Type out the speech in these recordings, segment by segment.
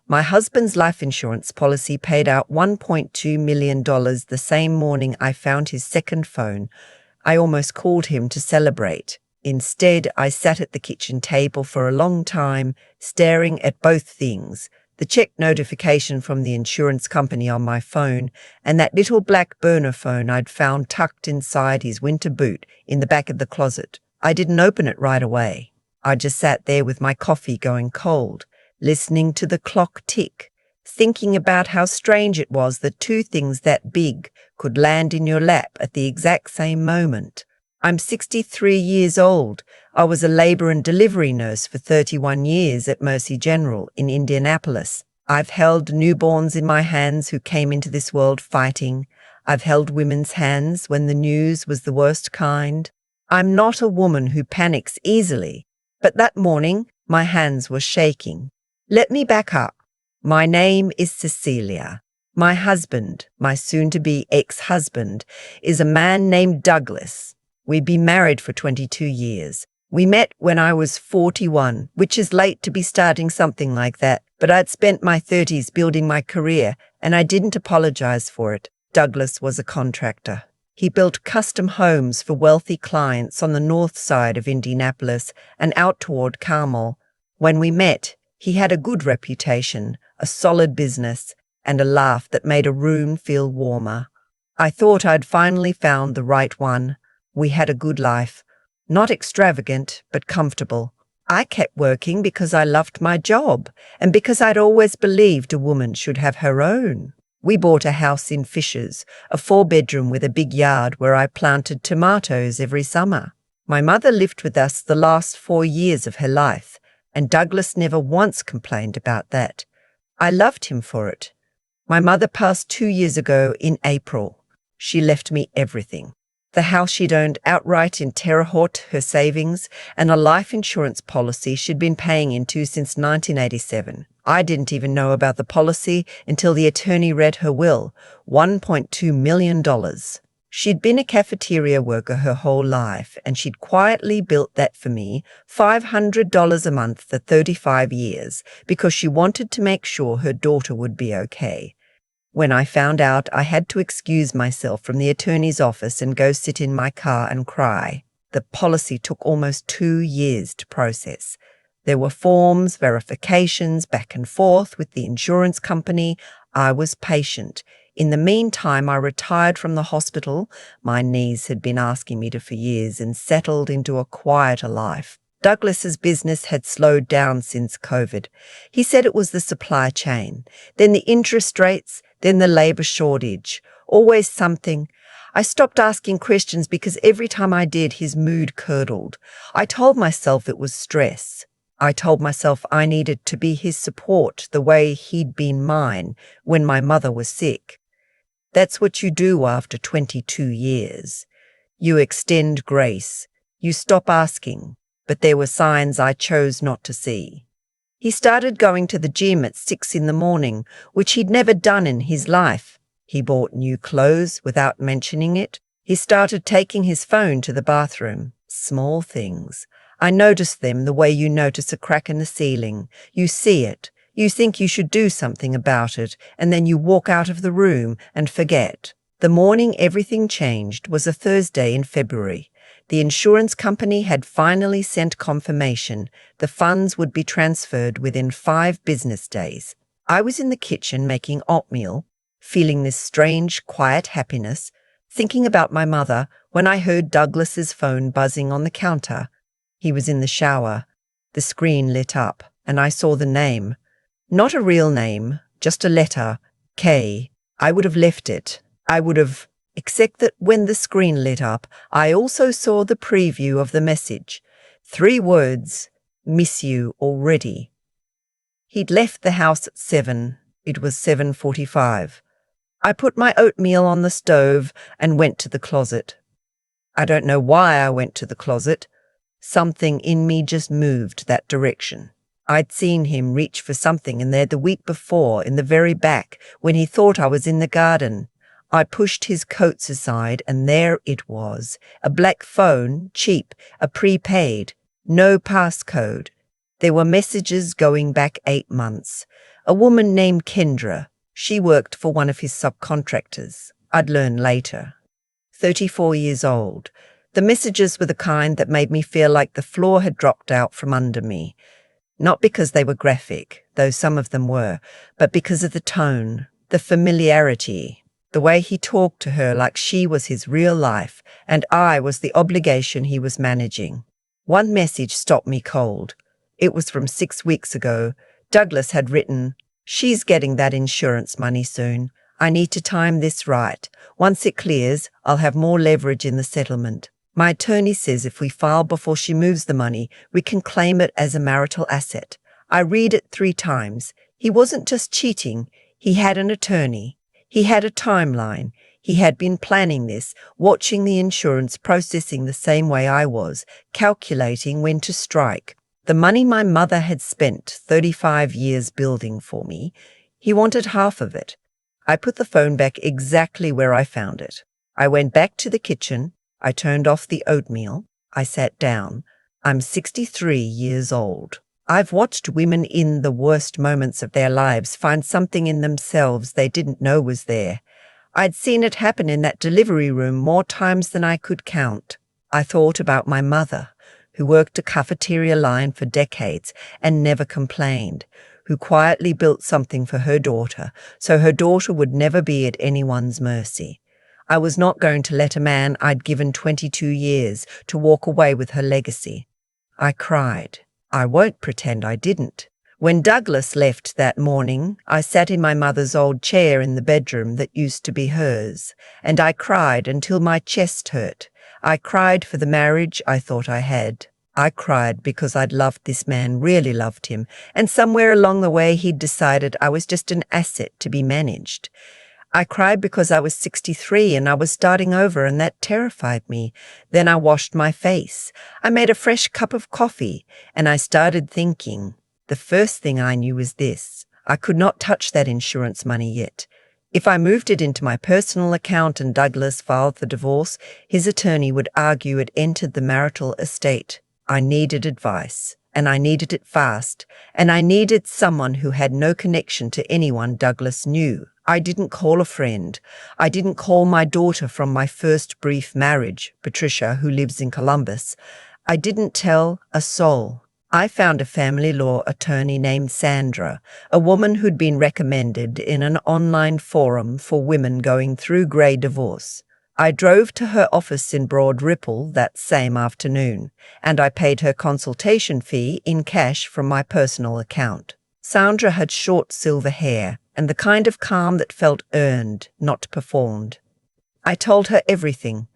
My husband's life insurance policy paid out $1.2 million the same morning I found his second phone. I almost called him to celebrate. Instead, I sat at the kitchen table for a long time, staring at both things, the check notification from the insurance company on my phone and that little black burner phone I'd found tucked inside his winter boot in the back of the closet. I didn't open it right away. I just sat there with my coffee going cold, listening to the clock tick, thinking about how strange it was that two things that big could land in your lap at the exact same moment. I'm 63 years old. I was a labor and delivery nurse for 31 years at Mercy General in Indianapolis. I've held newborns in my hands who came into this world fighting. I've held women's hands when the news was the worst kind. I'm not a woman who panics easily, but that morning my hands were shaking. Let me back up. My name is Cecelia. My husband, my soon-to-be ex-husband, is a man named Douglas. We'd been married for 22 years. We met when I was 41, which is late to be starting something like that, but I'd spent my 30s building my career, and I didn't apologize for it. Douglas was a contractor. He built custom homes for wealthy clients on the north side of Indianapolis and out toward Carmel. When we met, he had a good reputation, a solid business, and a laugh that made a room feel warmer. I thought I'd finally found the right one. We had a good life, not extravagant, but comfortable. I kept working because I loved my job and because I'd always believed a woman should have her own. We bought a house in Fishers, a 4-bedroom with a big yard where I planted tomatoes every summer. My mother lived with us the last 4 years of her life, and Douglas never once complained about that. I loved him for it. My mother passed 2 years ago in April. She left me everything. The house she'd owned outright in Terre Haute, her savings, and a life insurance policy she'd been paying into since 1987. I didn't even know about the policy until the attorney read her will, $1.2 million. She'd been a cafeteria worker her whole life, and she'd quietly built that for me, $500 a month for 35 years, because she wanted to make sure her daughter would be okay. When I found out, I had to excuse myself from the attorney's office and go sit in my car and cry. The policy took almost 2 years to process. There were forms, verifications, back and forth with the insurance company. I was patient. In the meantime, I retired from the hospital. My knees had been asking me to for years and settled into a quieter life. Douglas's business had slowed down since COVID. He said it was the supply chain, then the interest rates, then the labor shortage. Always something. I stopped asking questions because every time I did, his mood curdled. I told myself it was stress. I told myself I needed to be his support the way he'd been mine when my mother was sick. That's what you do after 22 years. You extend grace. You stop asking. But there were signs I chose not to see. He started going to the gym at 6 in the morning, which he'd never done in his life. He bought new clothes without mentioning it. He started taking his phone to the bathroom. Small things. I noticed them the way you notice a crack in the ceiling. You see it. You think you should do something about it, and then you walk out of the room and forget. The morning everything changed was a Thursday in February. The insurance company had finally sent confirmation the funds would be transferred within 5 business days. I was in the kitchen making oatmeal, feeling this strange, quiet happiness, thinking about my mother when I heard Douglas's phone buzzing on the counter. He was in the shower. The screen lit up, and I saw the name. Not a real name, just a letter, K. I would have left it. Except that when the screen lit up, I also saw the preview of the message. 3 words, miss you already. He'd left the house at 7. It was 7:45. I put my oatmeal on the stove and went to the closet. I don't know why I went to the closet. Something in me just moved that direction. I'd seen him reach for something in there the week before, in the very back, when he thought I was in the garden. I pushed his coats aside, and there it was, a black phone, cheap, a prepaid, no passcode. There were messages going back 8 months. A woman named Kendra. She worked for one of his subcontractors. I'd learn later. 34 years old. The messages were the kind that made me feel like the floor had dropped out from under me. Not because they were graphic, though some of them were, but because of the tone, the familiarity, the way he talked to her like she was his real life and I was the obligation he was managing. One message stopped me cold. It was from 6 weeks ago. Douglas had written, "She's getting that insurance money soon. I need to time this right. Once it clears, I'll have more leverage in the settlement. My attorney says if we file before she moves the money, we can claim it as a marital asset." I read it 3 times. He wasn't just cheating. He had an attorney. He had a timeline. He had been planning this, watching the insurance processing the same way I was, calculating when to strike. The money my mother had spent 35 years building for me, he wanted half of it. I put the phone back exactly where I found it. I went back to the kitchen. I turned off the oatmeal. I sat down. I'm 63 years old. I've watched women in the worst moments of their lives find something in themselves they didn't know was there. I'd seen it happen in that delivery room more times than I could count. I thought about my mother, who worked a cafeteria line for decades and never complained, who quietly built something for her daughter so her daughter would never be at anyone's mercy. I was not going to let a man I'd given 22 years to walk away with her legacy. I cried. I won't pretend I didn't. When Douglas left that morning, I sat in my mother's old chair in the bedroom that used to be hers, and I cried until my chest hurt. I cried for the marriage I thought I had. I cried because I'd loved this man, really loved him, and somewhere along the way he'd decided I was just an asset to be managed. I cried because I was 63 and I was starting over, and that terrified me. Then I washed my face. I made a fresh cup of coffee, and I started thinking. The first thing I knew was this. I could not touch that insurance money yet. If I moved it into my personal account and Douglas filed the divorce, his attorney would argue it entered the marital estate. I needed advice, and I needed it fast, and I needed someone who had no connection to anyone Douglas knew. I didn't call a friend. I didn't call my daughter from my first brief marriage, Patricia, who lives in Columbus. I didn't tell a soul. I found a family law attorney named Sandra, a woman who'd been recommended in an online forum for women going through grey divorce. I drove to her office in Broad Ripple that same afternoon, and I paid her consultation fee in cash from my personal account. Sandra had short silver hair and the kind of calm that felt earned, not performed. I told her everything.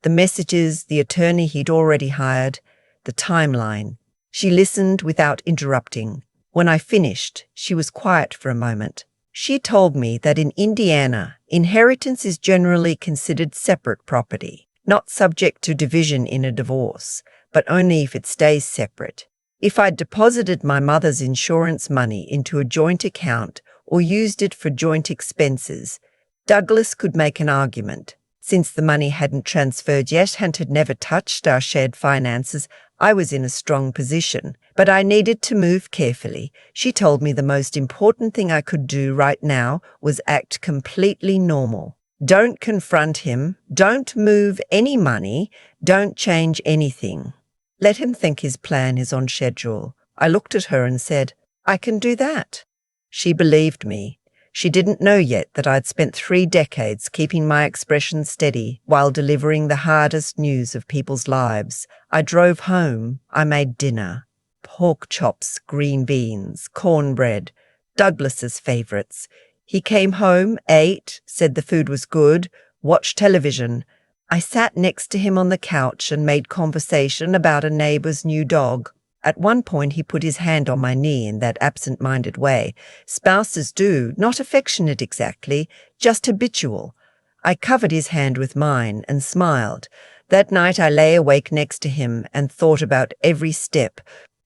The messages, the attorney he'd already hired, the timeline. She listened without interrupting. When I finished, she was quiet for a moment. She told me that in Indiana, inheritance is generally considered separate property, not subject to division in a divorce, but only if it stays separate. If I'd deposited my mother's insurance money into a joint account or used it for joint expenses, Douglas could make an argument. Since the money hadn't transferred yet and had never touched our shared finances, I was in a strong position, but I needed to move carefully. She told me the most important thing I could do right now was act completely normal. Don't confront him, don't move any money, don't change anything. Let him think his plan is on schedule. I looked at her and said, I can do that. She believed me. She didn't know yet that I'd spent 3 decades keeping my expression steady while delivering the hardest news of people's lives. I drove home. I made dinner. Pork chops, green beans, cornbread, Douglas's favourites. He came home, ate, said the food was good, watched television. I sat next to him on the couch and made conversation about a neighbour's new dog. At one point he put his hand on my knee in that absent-minded way. Spouses do, not affectionate exactly, just habitual. I covered his hand with mine and smiled. That night I lay awake next to him and thought about every step.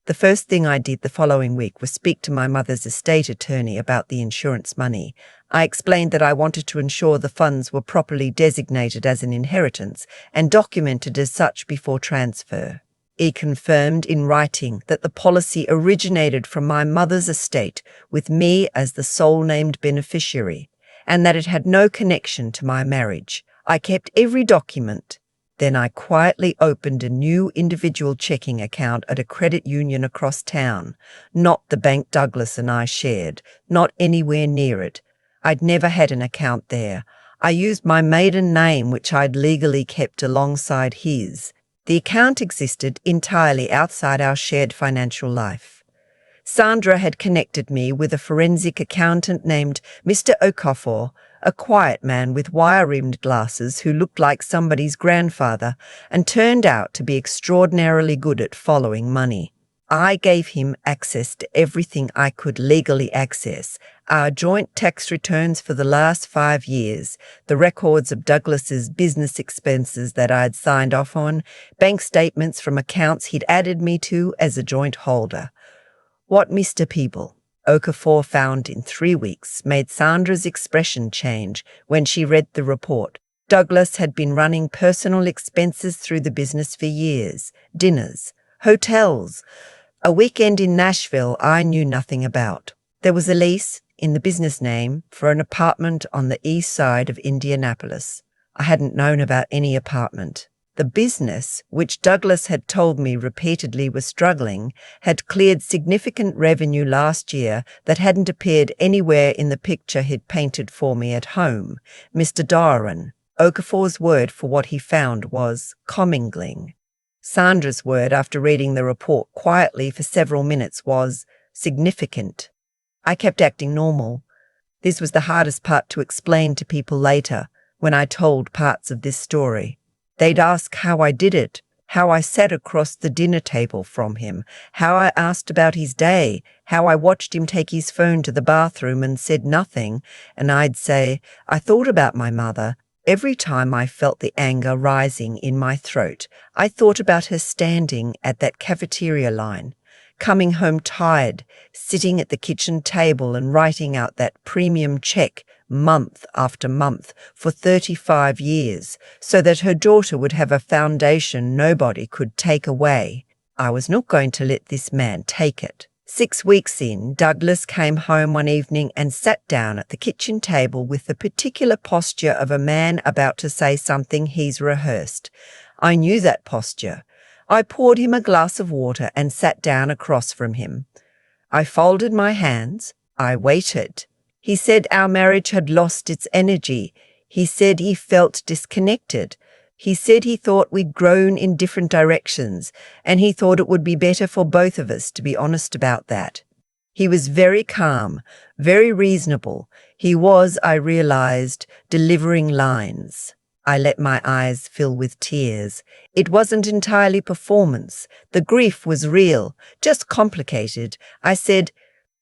The first thing I did the following week was speak to my mother's estate attorney about the insurance money. I explained that I wanted to ensure the funds were properly designated as an inheritance and documented as such before transfer. He confirmed in writing that the policy originated from my mother's estate with me as the sole named beneficiary, and that it had no connection to my marriage. I kept every document. Then I quietly opened a new individual checking account at a credit union across town, not the bank Douglas and I shared, not anywhere near it. I'd never had an account there. I used my maiden name, which I'd legally kept alongside his. The account existed entirely outside our shared financial life. Sandra had connected me with a forensic accountant named Mr. Okafor, a quiet man with wire-rimmed glasses who looked like somebody's grandfather and turned out to be extraordinarily good at following money. I gave him access to everything I could legally access: our joint tax returns for the last 5 years, the records of Douglas's business expenses that I'd signed off on, bank statements from accounts he'd added me to as a joint holder. What Mr. Peeble, Okafor, found in 3 weeks made Sandra's expression change when she read the report. Douglas had been running personal expenses through the business for years: dinners, hotels. A weekend in Nashville I knew nothing about. There was a lease, in the business name, for an apartment on the east side of Indianapolis. I hadn't known about any apartment. The business, which Douglas had told me repeatedly was struggling, had cleared significant revenue last year that hadn't appeared anywhere in the picture he'd painted for me at home. Mr. Darwin, Okafor's word for what he found was commingling. Sandra's word after reading the report quietly for several minutes was significant. I kept acting normal. This was the hardest part to explain to people later, when I told parts of this story. They'd ask how I did it, how I sat across the dinner table from him, how I asked about his day, how I watched him take his phone to the bathroom and said nothing, and I'd say, I thought about my mother. Every time I felt the anger rising in my throat, I thought about her standing at that cafeteria line, coming home tired, sitting at the kitchen table and writing out that premium check month after month for 35 years, so that her daughter would have a foundation nobody could take away. I was not going to let this man take it. 6 weeks in, Douglas came home one evening and sat down at the kitchen table with the particular posture of a man about to say something he's rehearsed. I knew that posture. I poured him a glass of water and sat down across from him. I folded my hands. I waited. He said our marriage had lost its energy. He said he felt disconnected. He said he thought we'd grown in different directions, and he thought it would be better for both of us to be honest about that. He was very calm, very reasonable. He was, I realized, delivering lines. I let my eyes fill with tears. It wasn't entirely performance. The grief was real, just complicated. I said,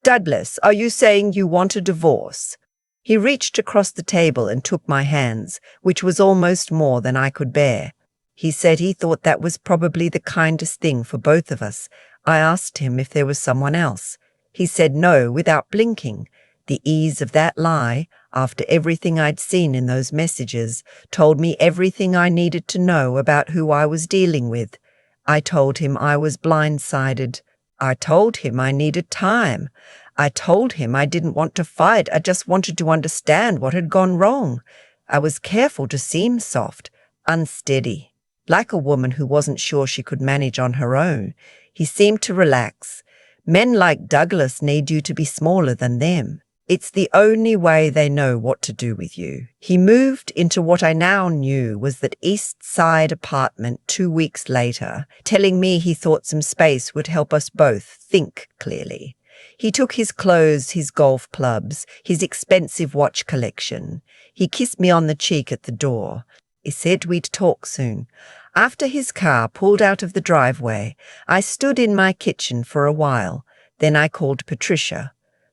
Douglas, are you saying you want a divorce? He reached across the table and took my hands, which was almost more than I could bear. He said he thought that was probably the kindest thing for both of us. I asked him if there was someone else. He said no without blinking. The ease of that lie, after everything I'd seen in those messages, told me everything I needed to know about who I was dealing with. I told him I was blindsided. I told him I needed time. I told him I didn't want to fight. I just wanted to understand what had gone wrong. I was careful to seem soft, unsteady, like a woman who wasn't sure she could manage on her own. He seemed to relax. Men like Douglas need you to be smaller than them. It's the only way they know what to do with you. He moved into what I now knew was that East Side apartment 2 weeks later, telling me he thought some space would help us both think clearly. He took his clothes, his golf clubs, his expensive watch collection. He kissed me on the cheek at the door. He said we'd talk soon. After his car pulled out of the driveway, I stood in my kitchen for a while. Then I called Patricia.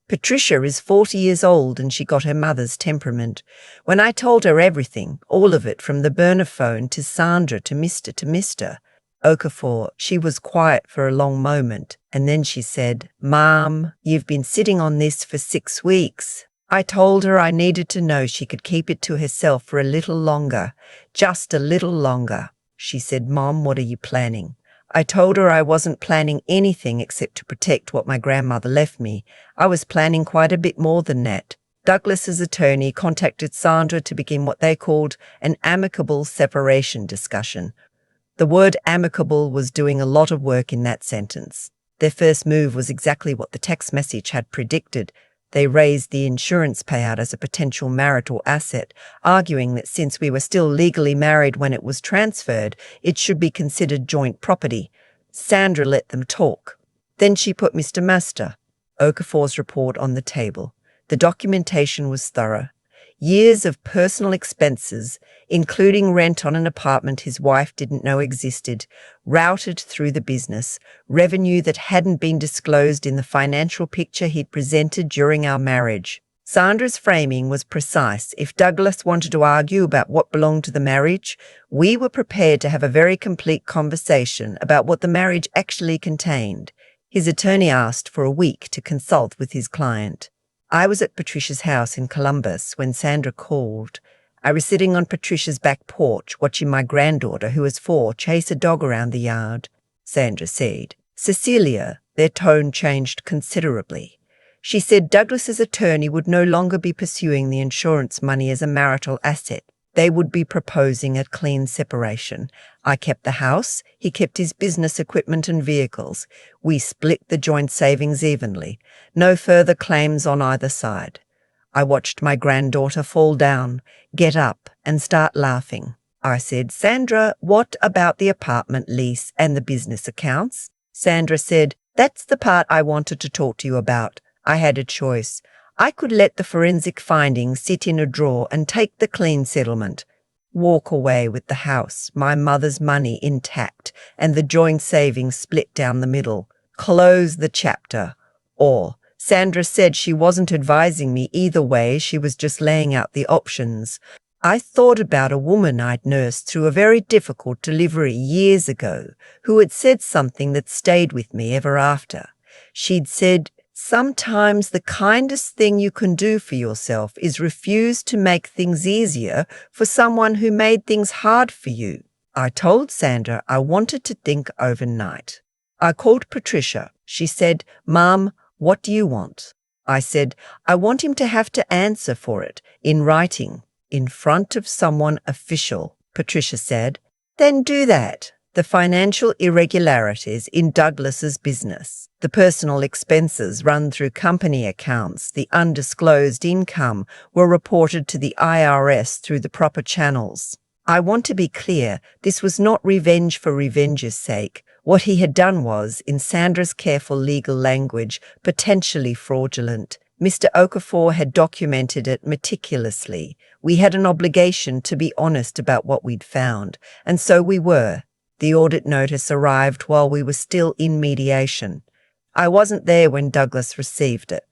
Patricia is 40 years old and she got her mother's temperament. When I told her everything, all of it from the burner phone to Sandra to Mr. Okafor, she was quiet for a long moment, and then she said, Mom, you've been sitting on this for 6 weeks. I told her I needed to know she could keep it to herself for a little longer, just a little longer. She said, Mom, what are you planning? I told her I wasn't planning anything except to protect what my grandmother left me. I was planning quite a bit more than that. Douglas's attorney contacted Sandra to begin what they called an amicable separation discussion. The word amicable was doing a lot of work in that sentence. Their first move was exactly what the text message had predicted. They raised the insurance payout as a potential marital asset, arguing that since we were still legally married when it was transferred, it should be considered joint property. Sandra let them talk. Then she put Mr. Master, Okafor's report, on the table. The documentation was thorough. Years of personal expenses, including rent on an apartment his wife didn't know existed, routed through the business, revenue that hadn't been disclosed in the financial picture he'd presented during our marriage. Sandra's framing was precise. If Douglas wanted to argue about what belonged to the marriage, we were prepared to have a very complete conversation about what the marriage actually contained. His attorney asked for a week to consult with his client. I was at Patricia's house in Columbus when Sandra called. I was sitting on Patricia's back porch watching my granddaughter, who was 4, chase a dog around the yard. Sandra said, "Cecelia," their tone changed considerably. She said Douglas's attorney would no longer be pursuing the insurance money as a marital asset. They would be proposing a clean separation. I kept the house, he kept his business equipment and vehicles. We split the joint savings evenly. No further claims on either side. I watched my granddaughter fall down, get up, and start laughing. I said, "Sandra, what about the apartment lease and the business accounts?" Sandra said, "That's the part I wanted to talk to you about. I had a choice. I could let the forensic findings sit in a drawer and take the clean settlement, walk away with the house, my mother's money intact, and the joint savings split down the middle, close the chapter. Or, Sandra said she wasn't advising me either way, she was just laying out the options. I thought about a woman I'd nursed through a very difficult delivery years ago, who had said something that stayed with me ever after. She'd said, "Sometimes the kindest thing you can do for yourself is refuse to make things easier for someone who made things hard for you." I told Sandra I wanted to think overnight. I called Patricia. She said, "Mom, what do you want?" I said, "I want him to have to answer for it, in writing, in front of someone official." Patricia said, "Then do that." The financial irregularities in Douglas's business, the personal expenses run through company accounts, the undisclosed income were reported to the IRS through the proper channels. I want to be clear, this was not revenge for revenge's sake. What he had done was, in Sandra's careful legal language, potentially fraudulent. Mr. Okafor had documented it meticulously. We had an obligation to be honest about what we'd found, and so we were. The audit notice arrived while we were still in mediation. I wasn't there when Douglas received it.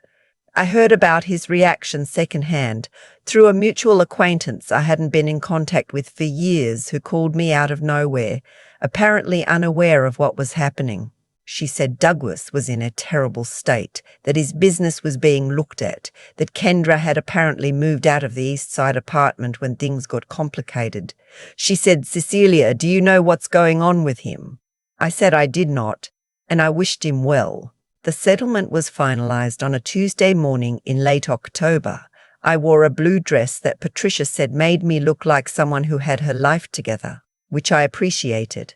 I heard about his reaction secondhand through a mutual acquaintance I hadn't been in contact with for years, who called me out of nowhere, apparently unaware of what was happening. She said Douglas was in a terrible state, that his business was being looked at, that Kendra had apparently moved out of the East Side apartment when things got complicated. She said, "Cecelia, do you know what's going on with him?" I said I did not, and I wished him well. The settlement was finalized on a Tuesday morning in late October. I wore a blue dress that Patricia said made me look like someone who had her life together, which I appreciated.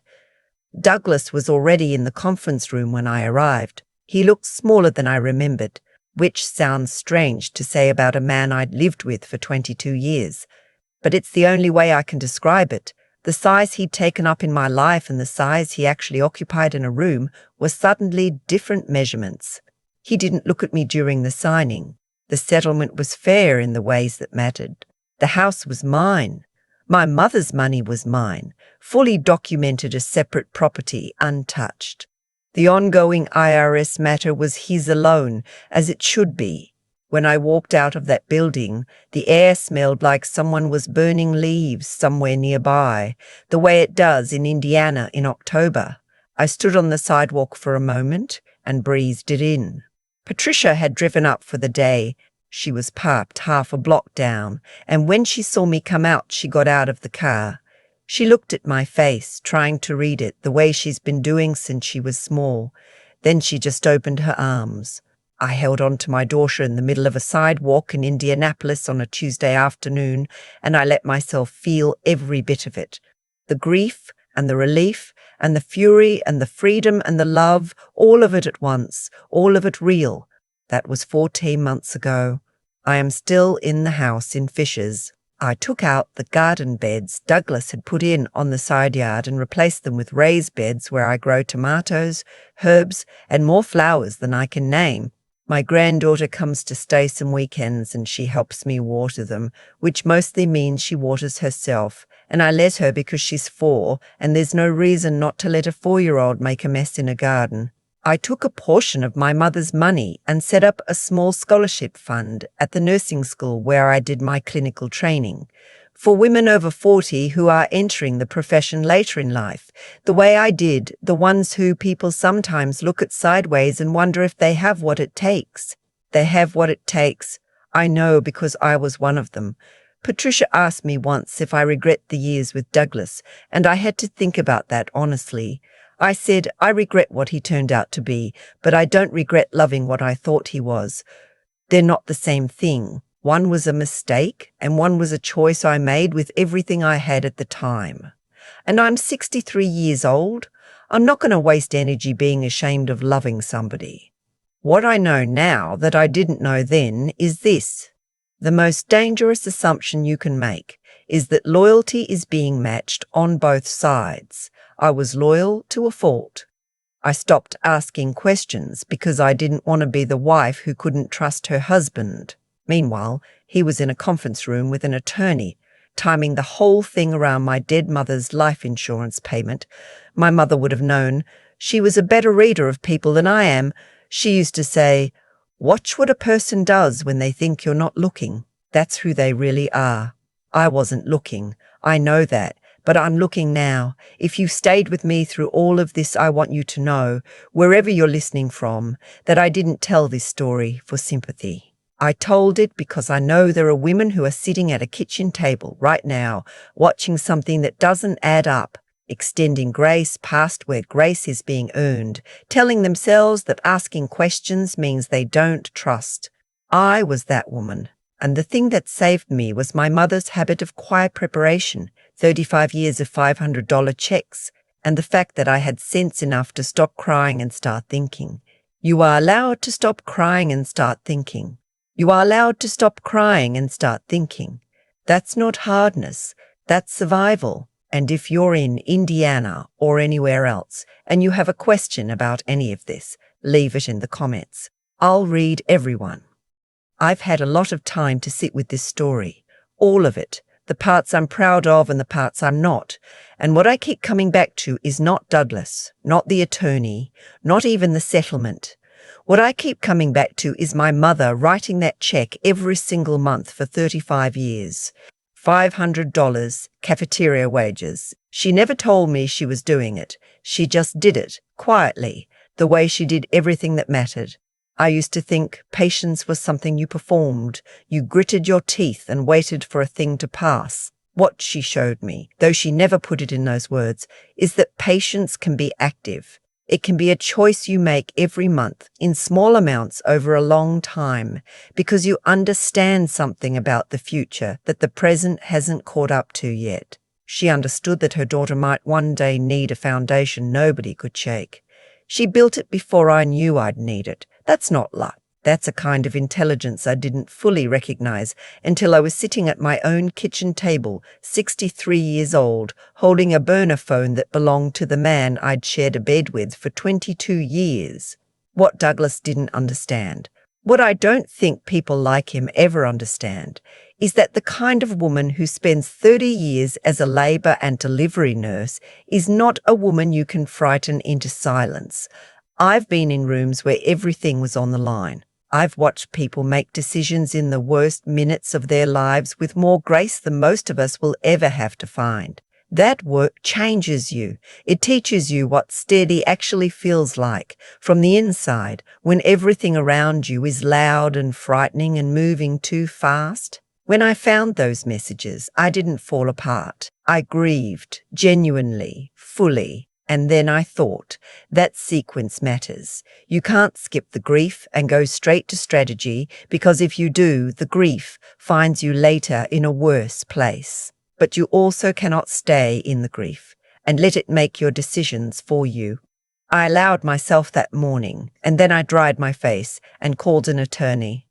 Douglas was already in the conference room when I arrived. He looked smaller than I remembered, which sounds strange to say about a man I'd lived with for 22 years. But it's the only way I can describe it. The size he'd taken up in my life and the size he actually occupied in a room were suddenly different measurements. He didn't look at me during the signing. The settlement was fair in the ways that mattered. The house was mine. My mother's money was mine, fully documented as separate property, untouched. The ongoing IRS matter was his alone, as it should be. When I walked out of that building, the air smelled like someone was burning leaves somewhere nearby, the way it does in Indiana in October. I stood on the sidewalk for a moment and breathed it in. Patricia had driven up for the day. She was parked half a block down, and when she saw me come out, she got out of the car. She looked at my face, trying to read it the way she's been doing since she was small. Then she just opened her arms. I held on to my daughter in the middle of a sidewalk in Indianapolis on a Tuesday afternoon, and I let myself feel every bit of it. The grief and the relief and the fury and the freedom and the love, all of it at once, all of it real. That was 14 months ago. I am still in the house in Fishers. I took out the garden beds Douglas had put in on the side yard and replaced them with raised beds where I grow tomatoes, herbs, and more flowers than I can name. My granddaughter comes to stay some weekends and she helps me water them, which mostly means she waters herself, and I let her because she's 4, and there's no reason not to let a 4-year-old make a mess in a garden. I took a portion of my mother's money and set up a small scholarship fund at the nursing school where I did my clinical training for women over 40 who are entering the profession later in life, the way I did, the ones who people sometimes look at sideways and wonder if they have what it takes. They have what it takes. I know because I was one of them. Patricia asked me once if I regret the years with Douglas, and I had to think about that honestly. I said, I regret what he turned out to be, but I don't regret loving what I thought he was. They're not the same thing. One was a mistake, and one was a choice I made with everything I had at the time. And I'm 63 years old. I'm not going to waste energy being ashamed of loving somebody. What I know now that I didn't know then is this. The most dangerous assumption you can make is that loyalty is being matched on both sides. I was loyal to a fault. I stopped asking questions because I didn't want to be the wife who couldn't trust her husband. Meanwhile, he was in a conference room with an attorney, timing the whole thing around my dead mother's life insurance payment. My mother would have known. She was a better reader of people than I am. She used to say, "Watch what a person does when they think you're not looking. That's who they really are." I wasn't looking. I know that. But I'm looking now. If you stayed with me through all of this, I want you to know, wherever you're listening from, that I didn't tell this story for sympathy. I told it because I know there are women who are sitting at a kitchen table right now, watching something that doesn't add up, extending grace past where grace is being earned, telling themselves that asking questions means they don't trust. I was that woman, and the thing that saved me was my mother's habit of quiet preparation, 35 years of $500 checks, and the fact that I had sense enough to stop crying and start thinking. You are allowed to stop crying and start thinking. You are allowed to stop crying and start thinking. That's not hardness, that's survival. And if you're in Indiana or anywhere else and you have a question about any of this, leave it in the comments. I'll read everyone. I've had a lot of time to sit with this story, all of it, the parts I'm proud of and the parts I'm not. And what I keep coming back to is not Douglas, not the attorney, not even the settlement. What I keep coming back to is my mother writing that check every single month for 35 years. $500 cafeteria wages. She never told me she was doing it. She just did it, quietly, the way she did everything that mattered. I used to think patience was something you performed. You gritted your teeth and waited for a thing to pass. What she showed me, though she never put it in those words, is that patience can be active. It can be a choice you make every month in small amounts over a long time because you understand something about the future that the present hasn't caught up to yet. She understood that her daughter might one day need a foundation nobody could shake. She built it before I knew I'd need it. That's not luck. That's a kind of intelligence I didn't fully recognize until I was sitting at my own kitchen table, 63 years old, holding a burner phone that belonged to the man I'd shared a bed with for 22 years. What Douglas didn't understand, what I don't think people like him ever understand, is that the kind of woman who spends 30 years as a labour and delivery nurse is not a woman you can frighten into silence. I've been in rooms where everything was on the line. I've watched people make decisions in the worst minutes of their lives with more grace than most of us will ever have to find. That work changes you. It teaches you what steady actually feels like from the inside when everything around you is loud and frightening and moving too fast. When I found those messages, I didn't fall apart. I grieved, genuinely, fully. And then I thought, that sequence matters. You can't skip the grief and go straight to strategy, because if you do, the grief finds you later in a worse place. But you also cannot stay in the grief and let it make your decisions for you. I allowed myself that morning, and then I dried my face and called an attorney.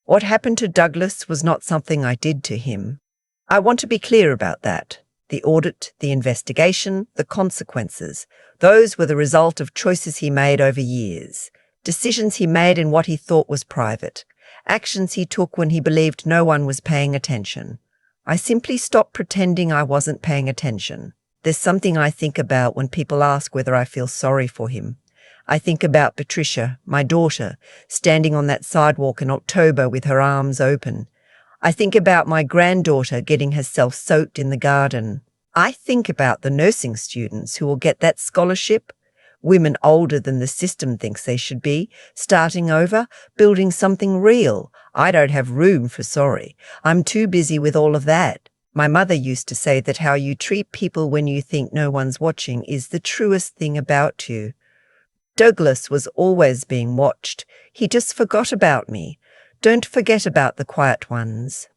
What happened to Douglas was not something I did to him. I want to be clear about that. The audit, the investigation, the consequences, those were the result of choices he made over years, decisions he made in what he thought was private, actions he took when he believed no one was paying attention. I simply stopped pretending I wasn't paying attention. There's something I think about when people ask whether I feel sorry for him. I think about Patricia, my daughter, standing on that sidewalk in October with her arms open. I think about my granddaughter getting herself soaked in the garden. I think about the nursing students who will get that scholarship, women older than the system thinks they should be, starting over, building something real. I don't have room for sorry. I'm too busy with all of that. My mother used to say that how you treat people when you think no one's watching is the truest thing about you. Douglas was always being watched. He just forgot about me. Don't forget about the quiet ones.